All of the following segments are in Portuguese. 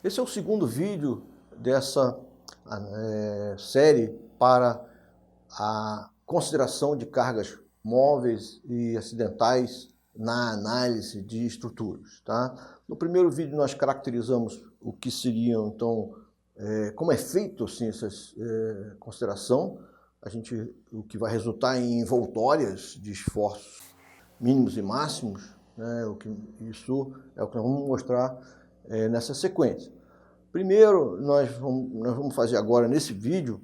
Esse é o segundo vídeo dessa série para a consideração de cargas móveis e acidentais na análise de estruturas. Tá? No primeiro vídeo nós caracterizamos o que seriam, então, como é feito assim, essa consideração, o que vai resultar em envoltórias de esforços mínimos e máximos, né? Isso é o que nós vamos mostrar nessa sequência. Primeiro, nós vamos fazer agora nesse vídeo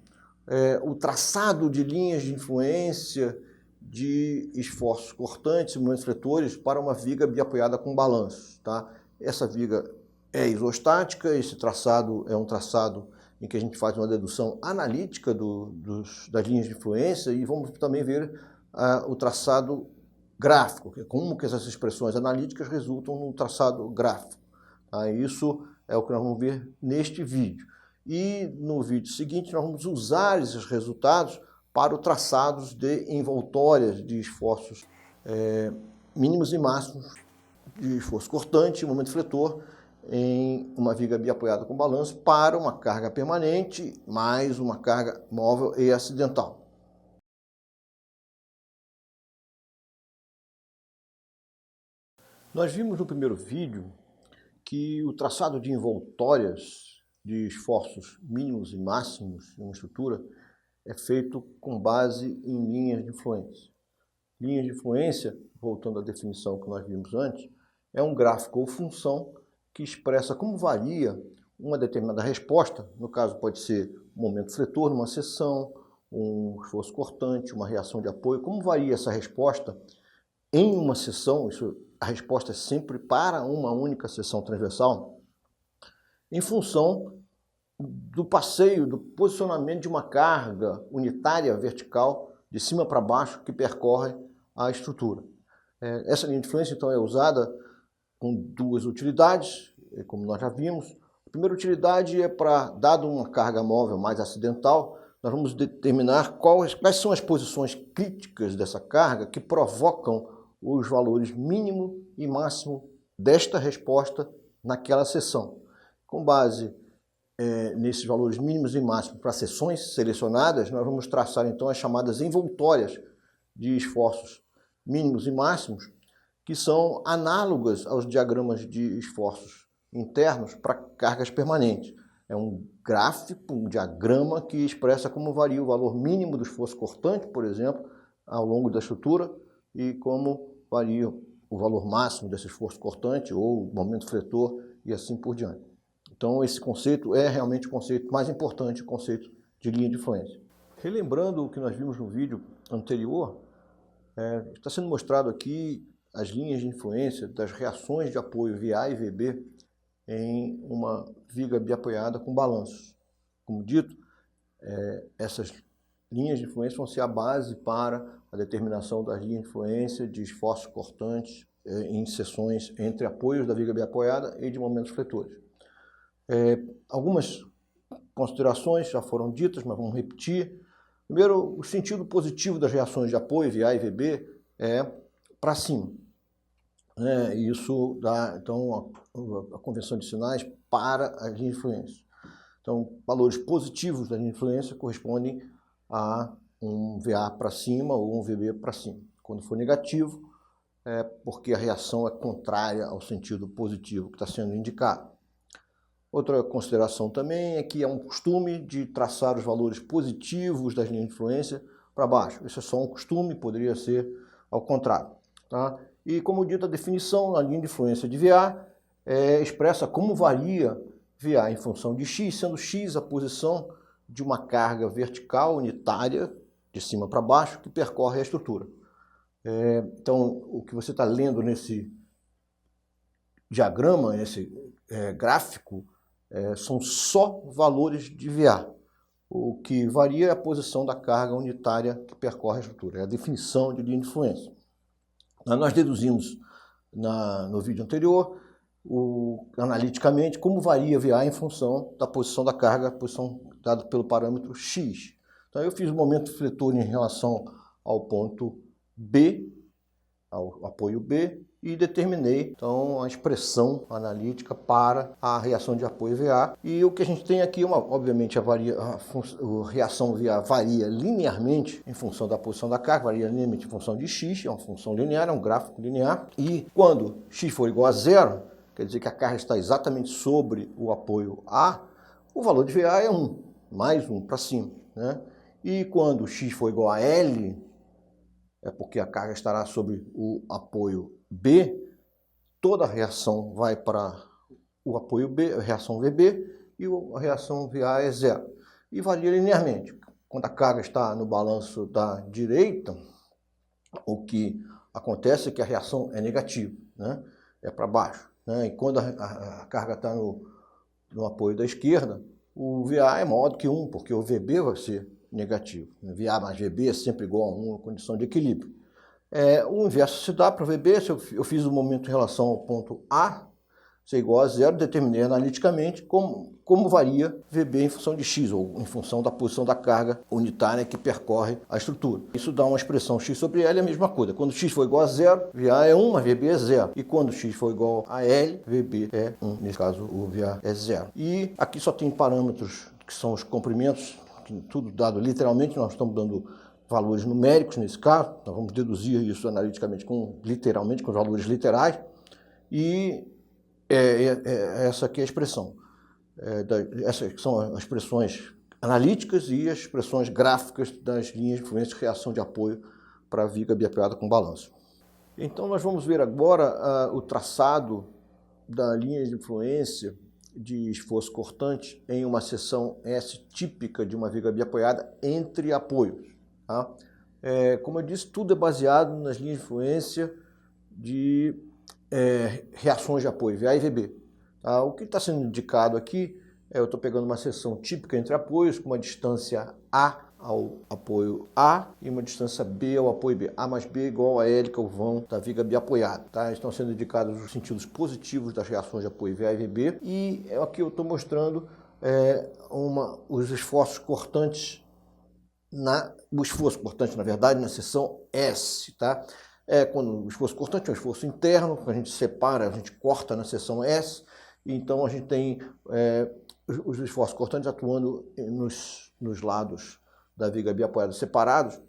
o traçado de linhas de influência de esforços cortantes e momentos fletores para uma viga biapoiada com balanços. Tá? Essa viga é isostática, esse traçado é um traçado em que a gente faz uma dedução analítica das linhas de influência e vamos também ver o traçado gráfico, como que essas expressões analíticas resultam no traçado gráfico. Tá? Isso é o que nós vamos ver neste vídeo. E no vídeo seguinte nós vamos usar esses resultados para o traçado de envoltórias de esforços mínimos e máximos de esforço cortante e momento fletor em uma viga biapoiada com balanço para uma carga permanente mais uma carga móvel e acidental. Nós vimos no primeiro vídeo que o traçado de envoltórias de esforços mínimos e máximos em uma estrutura é feito com base em linhas de influência. Linhas de influência, voltando à definição que nós vimos antes, é um gráfico ou função que expressa como varia uma determinada resposta, no caso pode ser um momento fletor numa seção, um esforço cortante, uma reação de apoio, como varia essa resposta em uma seção, a resposta é sempre para uma única seção transversal, em função do passeio, do posicionamento de uma carga unitária vertical de cima para baixo que percorre a estrutura. Essa linha de influência, então, é usada com duas utilidades, como nós já vimos. A primeira utilidade é para, dado uma carga móvel mais acidental, nós vamos determinar quais são as posições críticas dessa carga que provocam os valores mínimo e máximo desta resposta naquela seção. Com base nesses valores mínimos e máximos para seções selecionadas, nós vamos traçar então as chamadas envoltórias de esforços mínimos e máximos, que são análogas aos diagramas de esforços internos para cargas permanentes. É um gráfico, um diagrama que expressa como varia o valor mínimo do esforço cortante, por exemplo, ao longo da estrutura, e como varia o valor máximo desse esforço cortante ou momento fletor e assim por diante. Então esse conceito é realmente o conceito mais importante, o conceito de linha de influência. Relembrando o que nós vimos no vídeo anterior, está sendo mostrado aqui as linhas de influência das reações de apoio VA e VB em uma viga biapoiada com balanços. Como dito, essas linhas de influência vão ser a base para a determinação das linhas de influência de esforços cortantes em seções entre apoios da viga biapoiada e de momentos fletores. Algumas considerações já foram ditas, mas vamos repetir. Primeiro, o sentido positivo das reações de apoio, VA e VB, é para cima. Isso dá, então, a convenção de sinais para as linhas de influência. Então, valores positivos da linha de influência correspondem a um VA para cima ou um VB para cima. Quando for negativo, é porque a reação é contrária ao sentido positivo que está sendo indicado. Outra consideração também é que é um costume de traçar os valores positivos das linhas de influência para baixo. Isso é só um costume, poderia ser ao contrário. Tá? E como dito, a definição na linha de influência de VA expressa como varia VA em função de x, sendo x a posição de uma carga vertical unitária, de cima para baixo, que percorre a estrutura. Então, o que você está lendo nesse diagrama, nesse gráfico, são só valores de VA. O que varia é a posição da carga unitária que percorre a estrutura, é a definição de linha de influência. Nós deduzimos no vídeo anterior, analiticamente, como varia VA em função da posição da carga, a posição dada pelo parâmetro x. Então eu fiz o momento fletor em relação ao ponto B, ao apoio B, e determinei então a expressão analítica para a reação de apoio VA. E o que a gente tem aqui, obviamente, a reação VA varia linearmente em função da posição da carga, varia linearmente em função de x, é uma função linear, é um gráfico linear. E quando x for igual a zero, quer dizer que a carga está exatamente sobre o apoio A, o valor de VA é 1, mais 1 para cima, né? E quando x for igual a L, é porque a carga estará sobre o apoio B, toda a reação vai para o apoio B, a reação VB, e a reação VA é zero. E varia linearmente. Quando a carga está no balanço da direita, o que acontece é que a reação é negativa, né? É para baixo, né? E quando a carga está no apoio da esquerda, o VA é maior do que 1, porque o VB vai ser negativo. VA mais VB é sempre igual a 1, a condição de equilíbrio. O inverso se dá para o VB, se eu fiz o momento em relação ao ponto A ser igual a zero, determinei analiticamente como varia VB em função de x, ou em função da posição da carga unitária que percorre a estrutura. Isso dá uma expressão x sobre L, é a mesma coisa. Quando x for igual a zero, VA é 1, mas VB é zero. E quando x for igual a L, VB é 1. Nesse caso, o VA é zero. E aqui só tem parâmetros que são os comprimentos, tudo dado literalmente, nós estamos dando valores numéricos nesse caso, nós vamos deduzir isso analiticamente literalmente com os valores literais, e essa aqui é a expressão. Essas são as expressões analíticas e as expressões gráficas das linhas de influência e reação de apoio para a viga biapoiada com balanço. Então nós vamos ver agora o traçado da linha de influência de esforço cortante em uma seção S típica de uma viga biapoiada entre apoios. Tá? Como eu disse, tudo é baseado nas linhas de influência de reações de apoio, VA e VB. Tá? O que está sendo indicado aqui, eu estou pegando uma seção típica entre apoios, com uma distância A ao apoio A e uma distância B ao apoio B. A mais B igual a L, que é o vão da viga biapoiada. Tá? Estão sendo indicados os sentidos positivos das reações de apoio VA e VB. E aqui eu estou mostrando os esforços cortantes, o esforço cortante, na verdade, na seção S. Tá? Quando o esforço cortante é um esforço interno, quando a gente separa, a gente corta na seção S. Então a gente tem os esforços cortantes atuando nos lados da viga biapoiada separados,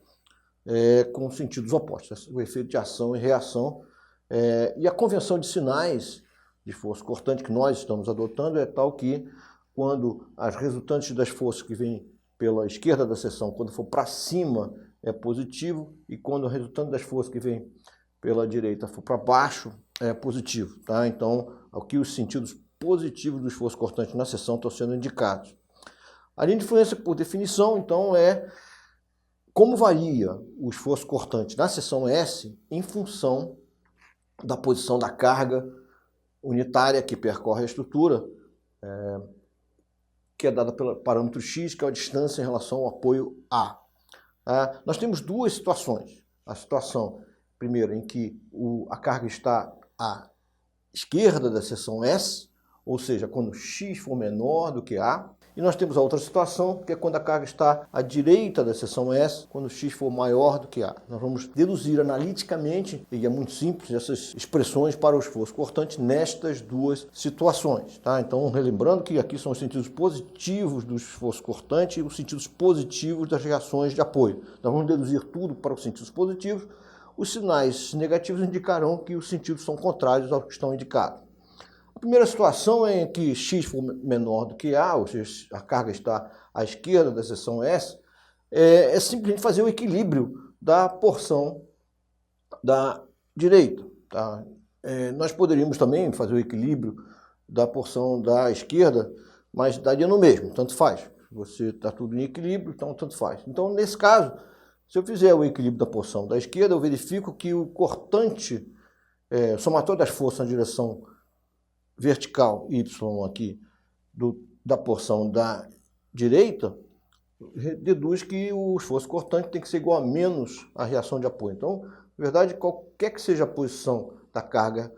com sentidos opostos, o efeito de ação e reação. E a convenção de sinais de esforço cortante que nós estamos adotando é tal que, quando as resultantes das forças que vêm pela esquerda da seção, quando for para cima, é positivo, e quando o resultante das forças que vêm pela direita for para baixo, é positivo. Tá? Então, aqui os sentidos positivos do esforço cortante na seção estão sendo indicados. A linha de influência, por definição, então, é como varia o esforço cortante na seção S em função da posição da carga unitária que percorre a estrutura, que é dada pelo parâmetro x, que é a distância em relação ao apoio A. Nós temos duas situações. A situação, primeiro, em que a carga está à esquerda da seção S, ou seja, quando x for menor do que A. E nós temos a outra situação, que é quando a carga está à direita da seção S, quando x for maior do que A. Nós vamos deduzir analiticamente, e é muito simples, essas expressões para o esforço cortante nestas duas situações. Tá? Então, relembrando que aqui são os sentidos positivos do esforço cortante e os sentidos positivos das reações de apoio. Nós vamos deduzir tudo para os sentidos positivos. Os sinais negativos indicarão que os sentidos são contrários aos que estão indicados. A primeira situação é em que x for menor do que A, ou seja, a carga está à esquerda da seção S, é simplesmente fazer o equilíbrio da porção da direita. Tá? Nós poderíamos também fazer o equilíbrio da porção da esquerda, mas daria no mesmo, tanto faz. Você está tudo em equilíbrio, então tanto faz. Então, nesse caso, se eu fizer o equilíbrio da porção da esquerda, eu verifico que o cortante, somatório das forças na direção vertical y aqui da porção da direita, deduz que o esforço cortante tem que ser igual a menos a reação de apoio. Então, na verdade, qualquer que seja a posição da carga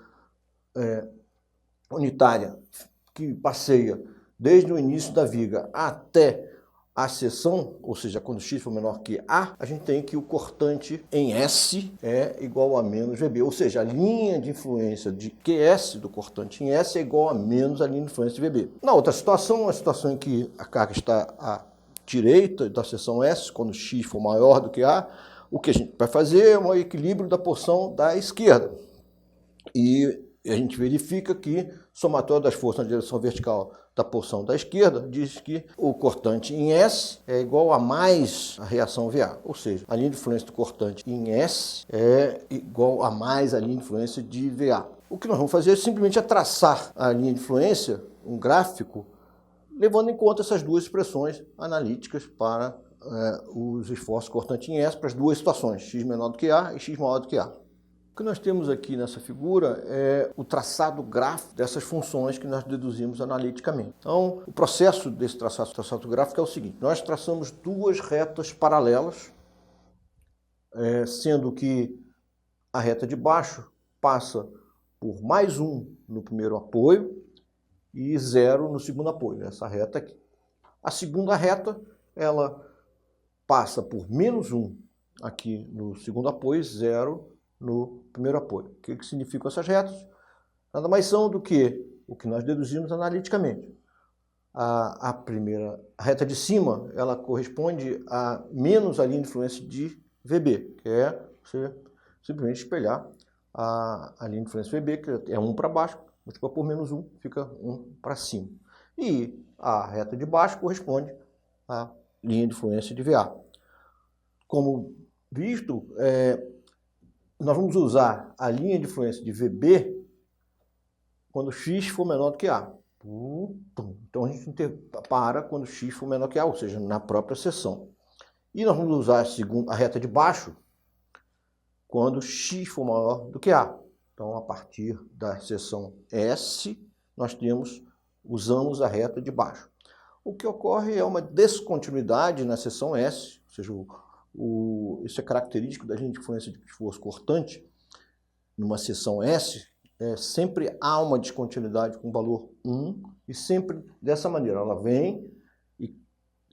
unitária que passeia desde o início da viga até a seção, ou seja, quando x for menor que A, a gente tem que o cortante em S é igual a menos VB, ou seja, a linha de influência de QS do cortante em S é igual a menos a linha de influência de VB. Na outra situação, a situação em que a carga está à direita da seção S, quando x for maior do que A, o que a gente vai fazer é um equilíbrio da porção da esquerda. E a gente verifica que somatório das forças na direção vertical da porção da esquerda diz que o cortante em S é igual a mais a reação VA, ou seja, a linha de influência do cortante em S é igual a mais a linha de influência de VA. O que nós vamos fazer é simplesmente traçar a linha de influência, um gráfico, levando em conta essas duas expressões analíticas para os esforços cortantes em S para as duas situações, x menor do que A e x maior do que A. O que nós temos aqui nessa figura é o traçado gráfico dessas funções que nós deduzimos analiticamente. Então, o processo desse traçado gráfico é o seguinte: nós traçamos duas retas paralelas, sendo que a reta de baixo passa por mais 1 no primeiro apoio e 0 no segundo apoio, essa reta aqui. A segunda reta, ela passa por menos 1 aqui no segundo apoio e 0 no primeiro apoio. O que significam essas retas? Nada mais são do que o que nós deduzimos analiticamente. A primeira a reta de cima, ela corresponde a menos a linha de influência de VB, que é você simplesmente espelhar a linha de influência VB, que é 1 para baixo, multiplicado por menos 1, fica 1 para cima. E a reta de baixo corresponde à linha de influência de VA. Como visto, nós vamos usar a linha de influência de VB quando x for menor do que A. Então a gente para quando x for menor que A, ou seja, na própria seção. E nós vamos usar a reta de baixo quando x for maior do que A. Então, a partir da seção S, nós usamos a reta de baixo. O que ocorre é uma descontinuidade na seção S, ou seja, isso é característico da linha de influência de esforço cortante. Numa seção S, sempre há uma descontinuidade com valor 1, e sempre dessa maneira. Ela vem e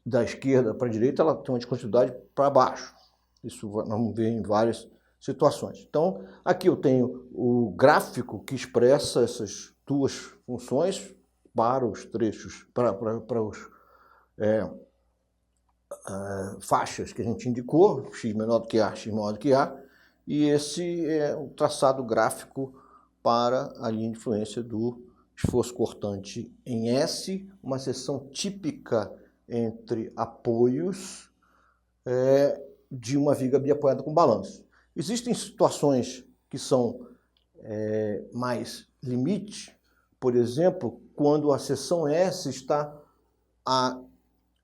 da esquerda para a direita, ela tem uma descontinuidade para baixo. Isso nós vamos ver em várias situações. Então, aqui eu tenho o gráfico que expressa essas duas funções para os trechos, para os faixas que a gente indicou, x menor do que A, x maior do que A, e esse é o traçado gráfico para a linha de influência do esforço cortante em S, uma seção típica entre apoios de uma viga biapoiada com balanço. Existem situações que são mais limite, por exemplo, quando a seção S está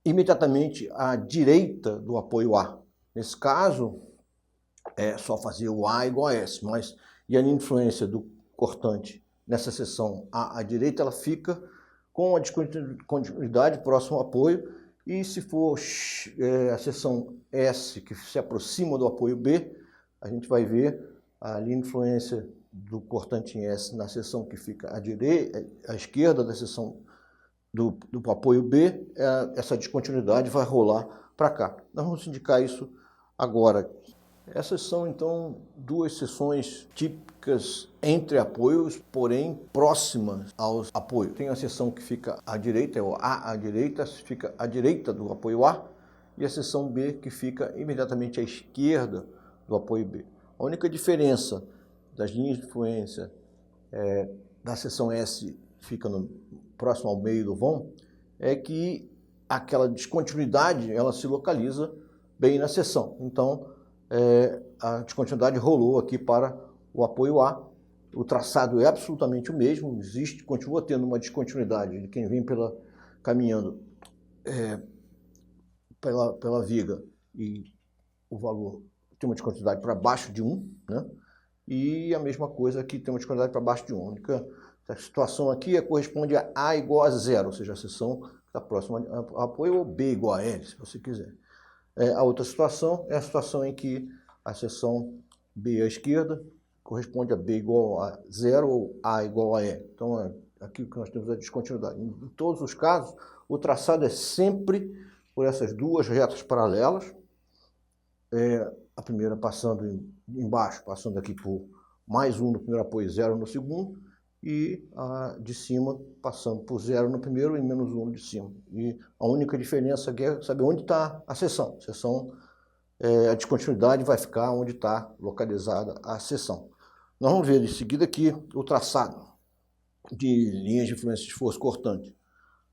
imediatamente à direita do apoio A. Nesse caso, é só fazer o A igual a S, e a linha de influência do cortante nessa seção A à direita, ela fica com a descontinuidade próximo ao apoio, e se for a seção S que se aproxima do apoio B, a gente vai ver a linha de influência do cortante em S na seção que fica à esquerda da seção do apoio B, essa descontinuidade vai rolar para cá. Nós vamos indicar isso agora. Essas são, então, duas seções típicas entre apoios, porém próximas aos apoios. Tem a seção que fica à direita, é o A à direita, fica à direita do apoio A, e a seção B que fica imediatamente à esquerda do apoio B. A única diferença das linhas de influência da seção S fica próximo ao meio do vão é que aquela descontinuidade ela se localiza bem na seção. Então, a descontinuidade rolou aqui para o apoio A. O traçado é absolutamente o mesmo, continua tendo uma descontinuidade de quem vem caminhando pela viga, e o valor tem uma descontinuidade para baixo de 1, né? E a mesma coisa aqui tem uma descontinuidade para baixo de 1. A única situação aqui corresponde a A igual a 0, ou seja, a seção que está próxima ao apoio, ou B igual a L, se você quiser. A outra situação é a situação em que a seção B à esquerda corresponde a B igual a 0 ou A igual a E. Então, aqui que nós temos a descontinuidade. Em todos os casos, o traçado é sempre por essas duas retas paralelas, a primeira passando embaixo, passando aqui por mais 1 no primeiro apoio, 0 no segundo, e a de cima passando por 0 no primeiro e menos 1 de cima. E a única diferença aqui é saber onde está a seção. A descontinuidade vai ficar onde está localizada a seção. Nós vamos ver em seguida aqui o traçado de linhas de influência de esforço cortante.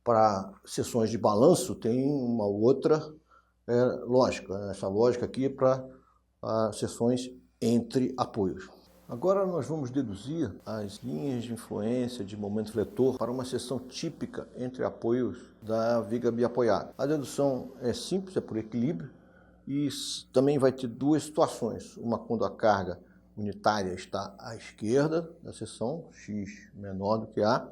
Para seções de balanço tem uma outra lógica. Essa lógica aqui é para seções entre apoios. Agora nós vamos deduzir as linhas de influência de momento fletor para uma seção típica entre apoios da viga biapoiada. A dedução é simples, é por equilíbrio, e também vai ter duas situações. Uma quando a carga unitária está à esquerda da seção, x menor do que A,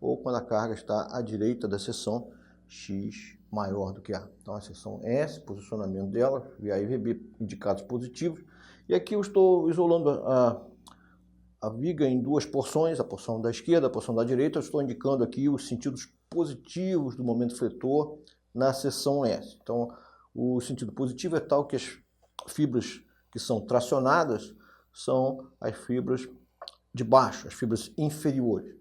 ou quando a carga está à direita da seção, x maior do que A. Então a seção S, posicionamento dela, VA e VB indicados positivos. E aqui eu estou isolando a viga em duas porções, a porção da esquerda, a porção da direita. Eu estou indicando aqui os sentidos positivos do momento fletor na seção S. Então, o sentido positivo é tal que as fibras que são tracionadas são as fibras de baixo, as fibras inferiores.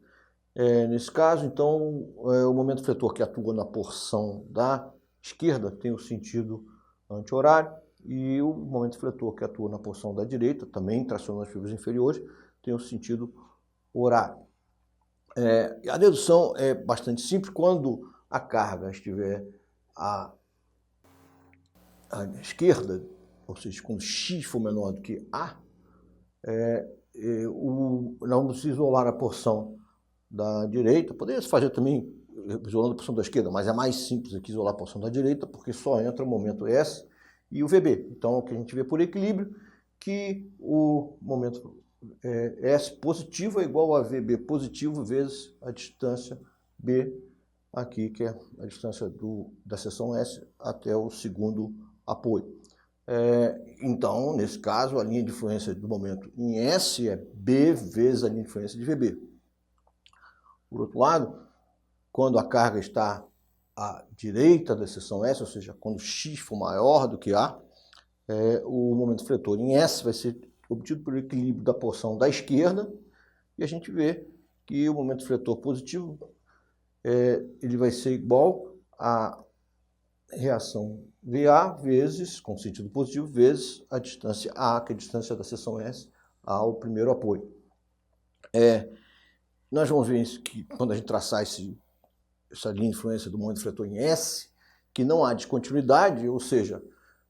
Nesse caso, então, o momento fletor que atua na porção da esquerda tem o sentido anti-horário, e o momento fletor que atua na porção da direita, também tracionando as fibras inferiores, tem o sentido horário. A dedução é bastante simples. Quando a carga estiver à esquerda, ou seja, quando x for menor do que A, nós vamos isolar a porção da direita. Poderia se fazer também isolando a porção da esquerda, mas é mais simples aqui isolar a porção da direita, porque só entra o momento S e o VB. Então, o que a gente vê por equilíbrio, que o momento S positivo é igual a VB positivo vezes a distância B aqui, que é a distância da seção S até o segundo apoio. Então, nesse caso, a linha de influência do momento em S é B vezes a linha de influência de VB. Por outro lado, quando a carga está à direita da seção S, ou seja, quando x for maior do que A, o momento fletor em S vai ser obtido pelo equilíbrio da porção da esquerda, e a gente vê que o momento fletor positivo ele vai ser igual a reação VA vezes, com sentido positivo, vezes a distância A, que é a distância da seção S ao primeiro apoio. Nós vamos ver isso que quando a gente traçar essa linha de influência do momento fletor em S, que não há descontinuidade, ou seja,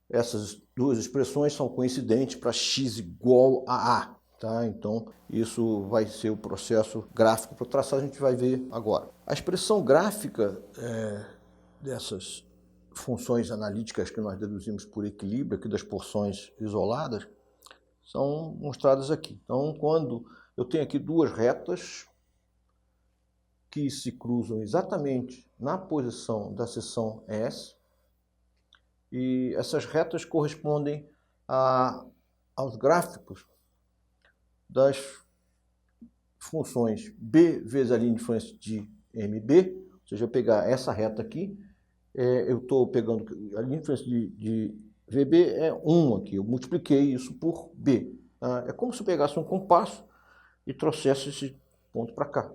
essas duas expressões são coincidentes para x igual a A. Tá? Então, isso vai ser o processo gráfico para traçar, a gente vai ver agora. A expressão gráfica dessas funções analíticas que nós deduzimos por equilíbrio, aqui das porções isoladas, são mostradas aqui. Então, quando eu tenho aqui duas retas que se cruzam exatamente na posição da seção S, e essas retas correspondem aos gráficos das funções B vezes a linha de influência de MB, ou seja, eu pegar essa reta aqui, eu estou pegando a linha de influência de VB é 1 aqui, eu multipliquei isso por B. Tá? É como se eu pegasse um compasso e trouxesse esse ponto para cá.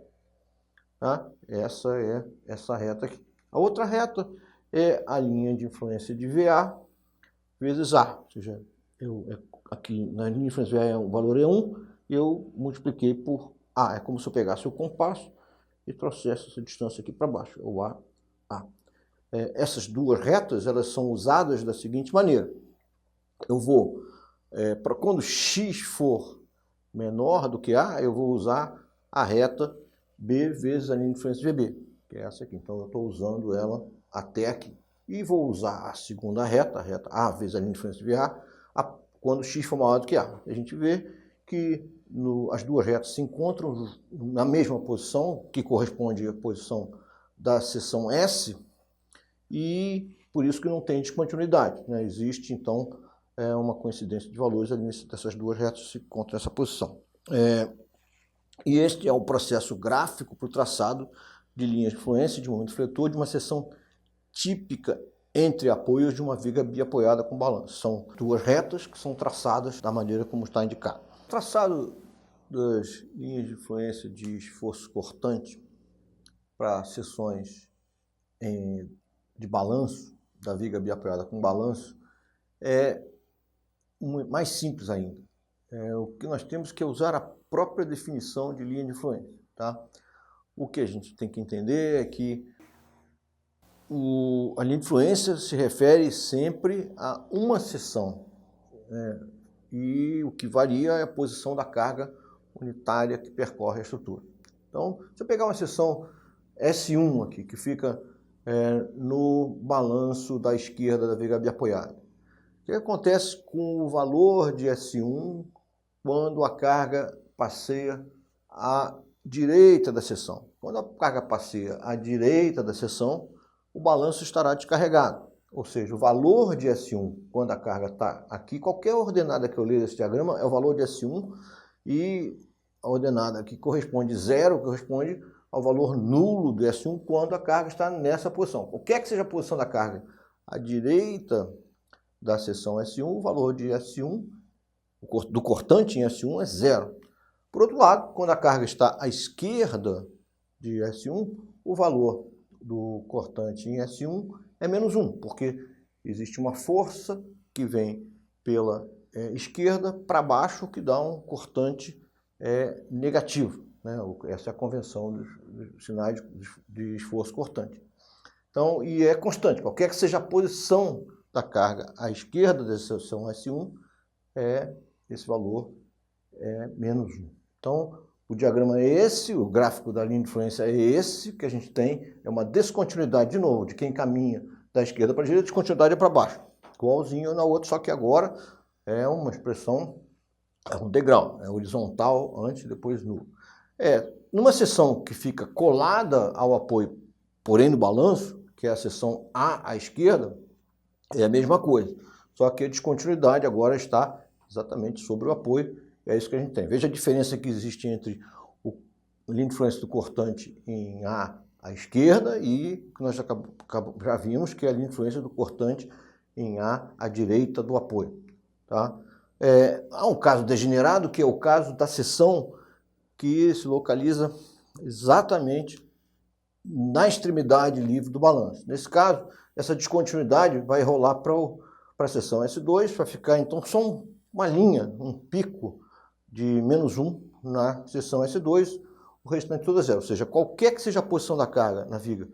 Tá? Essa é essa reta aqui. A outra reta é a linha de influência de VA vezes A, ou seja, aqui na linha de influência de VA o valor é 1, eu multipliquei por A. É como se eu pegasse o compasso e trouxesse essa distância aqui para baixo, o A. Essas duas retas elas são usadas da seguinte maneira. Eu vou, para quando x for menor do que A, eu vou usar a reta B vezes a linha de influência de VB, que é essa aqui. Então eu estou usando ela até aqui. E vou usar a segunda reta, a reta A vezes a linha de influência de VA, quando x for maior do que A. A gente vê que as duas retas se encontram na mesma posição, que corresponde à posição da seção S, e por isso que não tem descontinuidade, né? Existe, então, uma coincidência de valores ali dessas duas retas se encontram nessa posição. E este é o processo gráfico para o traçado de linhas de influência de momento fletor de uma seção típica entre apoios de uma viga biapoiada com balanço. São duas retas que são traçadas da maneira como está indicado. O traçado das linhas de influência de esforço cortante para seções de balanço, da viga biapoiada com balanço, é mais simples ainda. O que nós temos que usar a própria definição de linha de influência. Tá? O que a gente tem que entender é que a linha de influência se refere sempre a uma seção, e o que varia é a posição da carga unitária que percorre a estrutura. Então, se eu pegar uma seção S1 aqui, que fica no balanço da esquerda da viga biapoiada, o que acontece com o valor de S1 quando a carga passeia à direita da seção? Quando a carga passeia à direita da seção, o balanço estará descarregado. Ou seja, o valor de S1, quando a carga está aqui, qualquer ordenada que eu ler desse diagrama é o valor de S1, e a ordenada que corresponde 0, corresponde ao valor nulo do S1 quando a carga está nessa posição. Qualquer que seja a posição da carga à direita da seção S1, o valor de S1, do cortante em S1 é 0. Por outro lado, quando a carga está à esquerda de S1, o valor do cortante em S1 é menos 1, porque existe uma força que vem pela esquerda para baixo que dá um cortante negativo. Né? Essa é a convenção dos sinais de esforço cortante. Então, e é constante, qualquer que seja a posição da carga à esquerda da seção S1, esse valor é menos 1. Então, o diagrama é esse, o gráfico da linha de influência é esse, que a gente tem é uma descontinuidade, de novo, de quem caminha da esquerda para a direita, a descontinuidade é para baixo, igualzinho na outra, só que agora é uma expressão, é um degrau, é horizontal, antes e depois nulo. Numa seção que fica colada ao apoio, porém no balanço, que é a seção A à esquerda, é a mesma coisa, só que a descontinuidade agora está exatamente sobre o apoio, é isso que a gente tem. Veja a diferença que existe entre a linha de influência do cortante em A à esquerda e que nós já vimos que é a linha de influência do cortante em A à direita do apoio. Tá? Há um caso degenerado, que é o caso da seção que se localiza exatamente na extremidade livre do balanço. Nesse caso, essa descontinuidade vai rolar para a seção S2, para ficar então só uma linha, um pico de menos 1 na seção S2, o restante tudo é 0. Ou seja, qualquer que seja a posição da carga na viga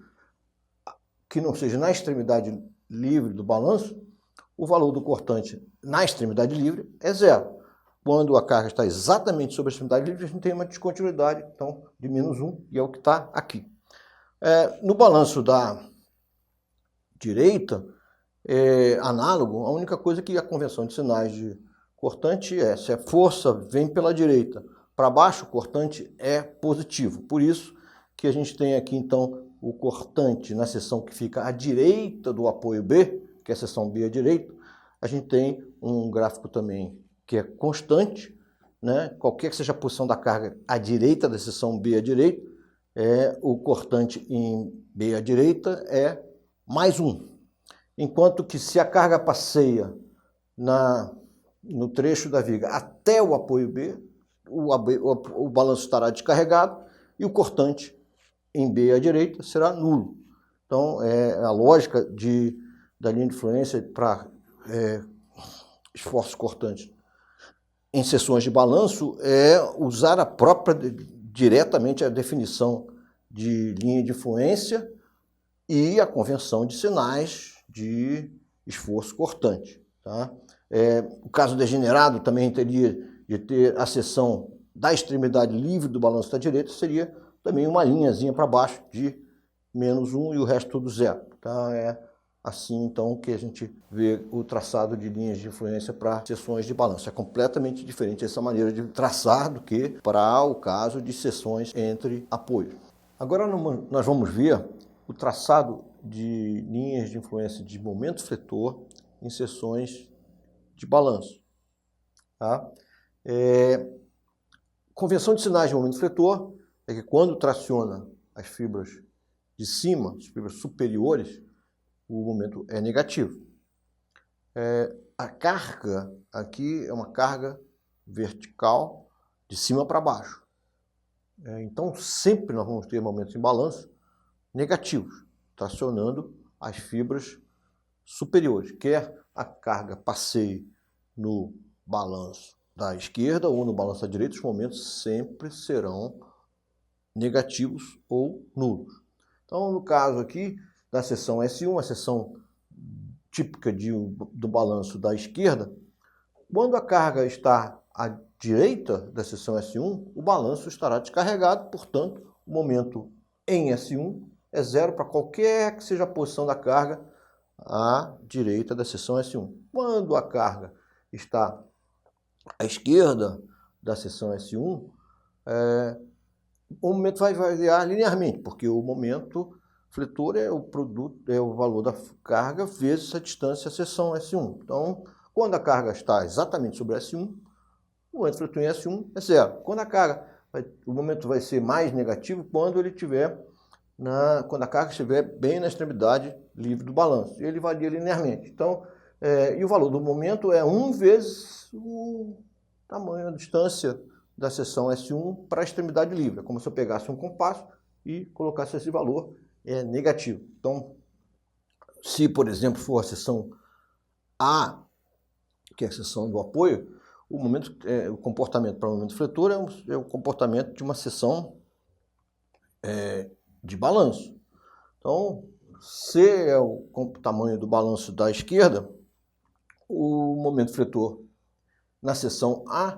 que não seja na extremidade livre do balanço, o valor do cortante na extremidade livre é 0. Quando a carga está exatamente sobre a extremidade livre, a gente tem uma descontinuidade então, de menos 1, e é o que está aqui. No balanço da direita, análogo, a única coisa que a convenção de sinais de cortante se a força vem pela direita para baixo, o cortante é positivo. Por isso que a gente tem aqui, então, o cortante na seção que fica à direita do apoio B, que é a seção B à direita. A gente tem um gráfico também que é constante, né? Qualquer que seja a posição da carga à direita da seção B à direita, o cortante em B à direita é mais 1. Enquanto que se a carga passeia no trecho da viga até o apoio B, o balanço estará descarregado e o cortante em B à direita será nulo. Então, a lógica da linha de influência para esforços cortantes em seções de balanço é usar diretamente a definição de linha de influência e a convenção de sinais de esforço cortante. Tá? O caso degenerado também teria de ter a seção da extremidade livre do balanço da direita, seria também uma linhazinha para baixo de menos 1 e o resto tudo 0. Tá? É assim, então, que a gente vê o traçado de linhas de influência para seções de balanço. É completamente diferente essa maneira de traçar do que para o caso de seções entre apoios. Agora nós vamos ver o traçado de linhas de influência de momento fletor em seções de balanço. Tá? Convenção de sinais de momento fletor é que quando traciona as fibras de cima, as fibras superiores, o momento é negativo. A carga aqui é uma carga vertical de cima para baixo. Então sempre nós vamos ter momentos em balanço negativos, tracionando as fibras superiores, quer a carga passeie no balanço da esquerda ou no balanço da direita, os momentos sempre serão negativos ou nulos. Então, no caso aqui da seção S1, a seção típica do balanço da esquerda, quando a carga está à direita da seção S1, o balanço estará descarregado, portanto, o momento em S1 é zero para qualquer que seja a posição da carga à direita da seção S1. Quando a carga está à esquerda da seção S1, o momento vai variar linearmente, porque o momento fletor é o valor da carga vezes a distância à seção S1. Então, quando a carga está exatamente sobre S1, o momento fletor em S1 é zero. Quando o momento vai ser mais negativo quando ele tiver quando a carga estiver bem na extremidade livre do balanço. E ele varia linearmente. Então, e o valor do momento é 1 vezes o tamanho, a distância da seção S1 para a extremidade livre. É como se eu pegasse um compasso e colocasse esse valor negativo. Então, se, por exemplo, for a seção A, que é a seção do apoio, o comportamento para o momento fletor é o comportamento de uma seção de balanço. Então, se é o tamanho do balanço da esquerda, o momento fletor na seção A,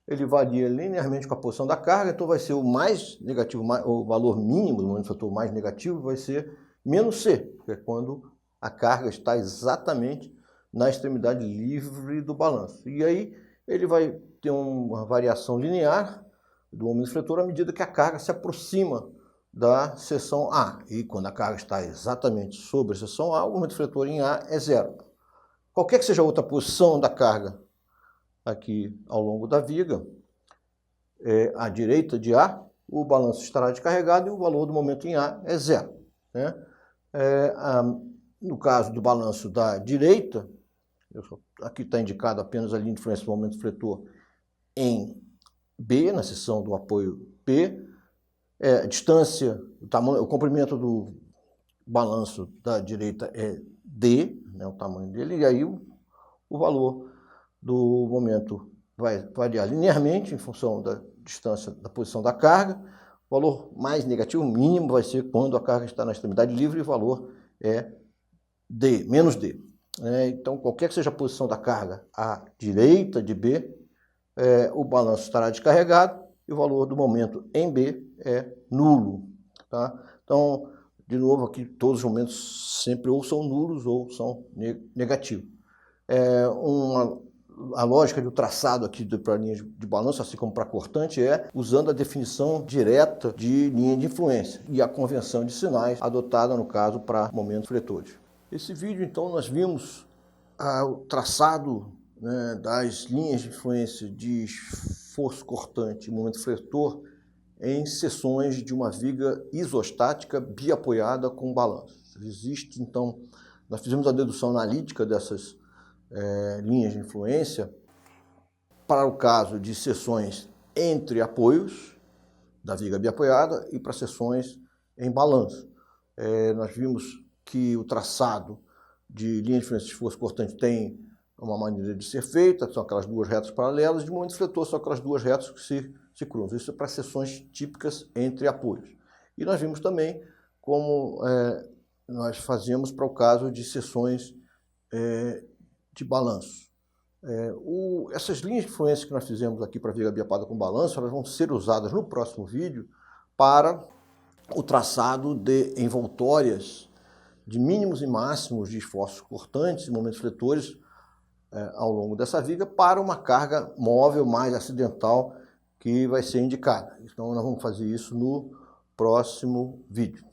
ele varia linearmente com a posição da carga, então vai ser o mais negativo, o valor mínimo do momento fletor mais negativo vai ser menos C, que é quando a carga está exatamente na extremidade livre do balanço. E aí ele vai ter uma variação linear do momento fletor à medida que a carga se aproxima da seção A. E quando a carga está exatamente sobre a seção A, o momento fletor em A é zero. Qualquer que seja a outra posição da carga aqui ao longo da viga, à direita de A, o balanço estará descarregado e o valor do momento em A é zero. Né? No caso do balanço da direita, aqui está indicado apenas a linha de influência do momento fletor em B, na seção do apoio P, a distância, o comprimento do balanço da direita é D, né, o tamanho dele, e aí o valor do momento vai variar linearmente em função da distância da posição da carga. O valor mais negativo, mínimo, vai ser quando a carga está na extremidade livre e o valor é D, menos D. Então, qualquer que seja a posição da carga à direita de B, o balanço estará descarregado e o valor do momento em B é nulo. Tá? Então, de novo, aqui todos os momentos sempre ou são nulos ou são negativos. A lógica do traçado aqui para linhas de balanço, assim como para cortante, é usando a definição direta de linha de influência e a convenção de sinais adotada, no caso, para momentos fletores. Esse vídeo, então, nós vimos o traçado, né, das linhas de influência de esforço cortante e momento fletor em seções de uma viga isostática biapoiada com balanço. Existe, então, nós fizemos a dedução analítica dessas linhas de influência para o caso de seções entre apoios da viga biapoiada e para seções em balanço. Nós vimos que o traçado de linha de influência de esforço cortante tem uma maneira de ser feita, são aquelas duas retas paralelas, de momento fletor são aquelas duas retas que se cruzam. Isso é para seções típicas entre apoios. E nós vimos também como nós fazíamos para o caso de seções de balanço. Essas linhas de influência que nós fizemos aqui para a viga biapoiada com balanço, elas vão ser usadas no próximo vídeo para o traçado de envoltórias de mínimos e máximos de esforços cortantes e momentos fletores ao longo dessa viga para uma carga móvel mais acidental que vai ser indicada. Então nós vamos fazer isso no próximo vídeo.